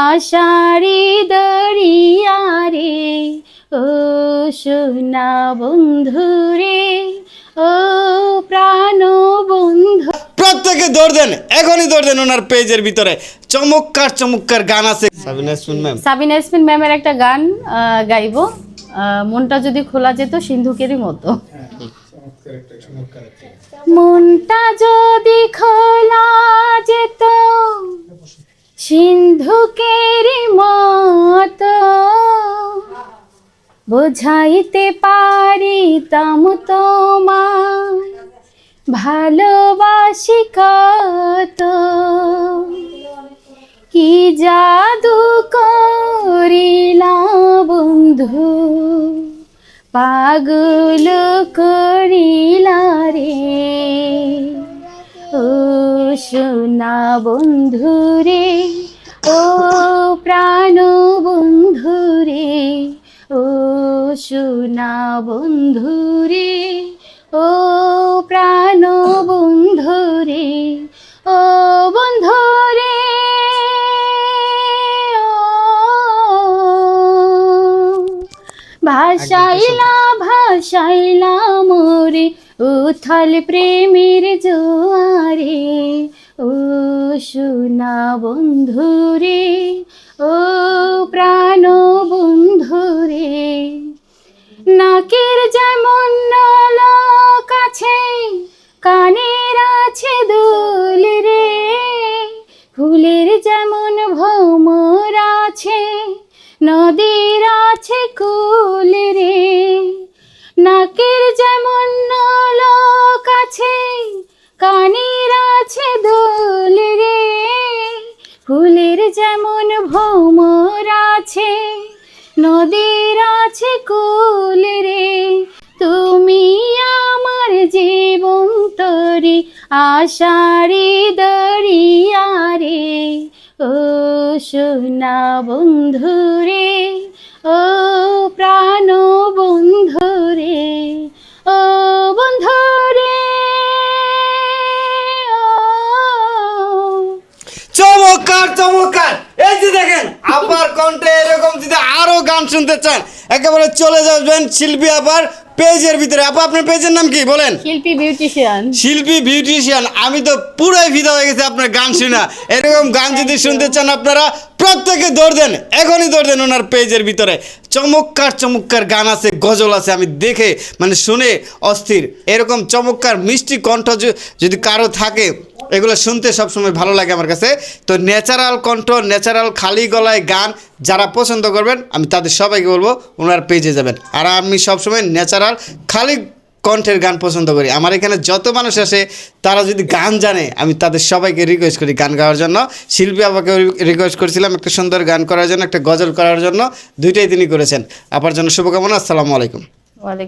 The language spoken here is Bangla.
আশারি দরিয়া রে ও সোনা বন্ধু রে ও প্রাণ বন্ধু। প্রত্যেকে দৌড় দেন, এখনই দৌড় দেন ওনার পেজের ভিতরে। চমৎকার চমৎকার গান আছে। সাবিনা ইয়াসমিন ম্যাম, সাবিনা ইয়াসমিন ম্যামের একটা গান গাইবো, মনটা যদি খোলা যেত সিন্ধুকেরই মতো। মনটা যদি খোলা যেত সিন্ধুকেরই মতো, বোঝাইতে পারিতাম তোমায় ভালোবাসি কত। কি জাদু করিলা বন্ধু পাগল করিলা রে ও সোনা বন্ধু রে ও প্রাণ বন্ধু রে ও সোনা বন্ধু রে ও প্রাণ বন্ধু রে ও বন্ধু রে ভাসাইলা ভাসাইলা মোরে উথল প্রেমের জোয়ারে ও সোনা বন্ধু রে ও প্রাণ বন্ধু রে। নাকের যেমন নলক আছে কানের আছে দুল রে, ফুলের যেমন ভ্রমর আছে নদীর আছে কুল রে। নাকের যেমন নলক আছে কানের আছে দুল রে, ফুলের যেমন ভ্রমর আছে নদীর আছে কুল রে। তুমি আমার জীবন তরি আশারি দরিয়া রে ও সোনা বন্ধু রে ও প্রাণ বন্ধু রে ও বন্ধু রে ও। চমৎকার চমৎকার। এই যে দেখেন আপার কণ্ঠে এরকম যদি আরো গান শুনতে চান একেবারে চলে যাবেন শিল্পী আপার পেজের ভিতরে। আপা আপনার পেজের নাম কি বলেন? শিল্পী বিউটিশিয়ান। শিল্পী বিউটিশিয়ান। আমি তো পুরাই ফিদা হয়ে গেছে আপনার গান শুনা। এরকম গান যদি শুনতে চান আপনারা প্রত্যেকে দৌড় দেন, এখনই দৌড় দেন ওনার পেজের ভিতরে। চমৎকার চমৎকার গান আছে, গজল আছে, আমি দেখে মানে শুনে অস্থির। এরকম চমৎকার মিষ্টি কণ্ঠ যদি কারো থাকে এগুলো শুনতে সবসময় ভালো লাগে আমার কাছে। তো ন্যাচারাল কণ্ঠ, ন্যাচারাল খালি গলায় গান যারা পছন্দ করবেন আমি তাদের সবাইকে বলবো ওনার পেজে যাবেন। আর আমি সবসময় ন্যাচারাল খালি কণ্ঠের গান পছন্দ করি। আমার এখানে যত মানুষ আসে তারা যদি গান জানে আমি তাদের সবাইকে রিকোয়েস্ট করি গান গাওয়ার জন্য। শিল্পী আপাকে রিকোয়েস্ট করেছিলাম একটা সুন্দর গান করার জন্য, একটা গজল করার জন্য, দুইটাই তিনি করেছেন। আপার জন্য শুভকামনা। আসসালামু আলাইকুম। ওয়ালাইকুম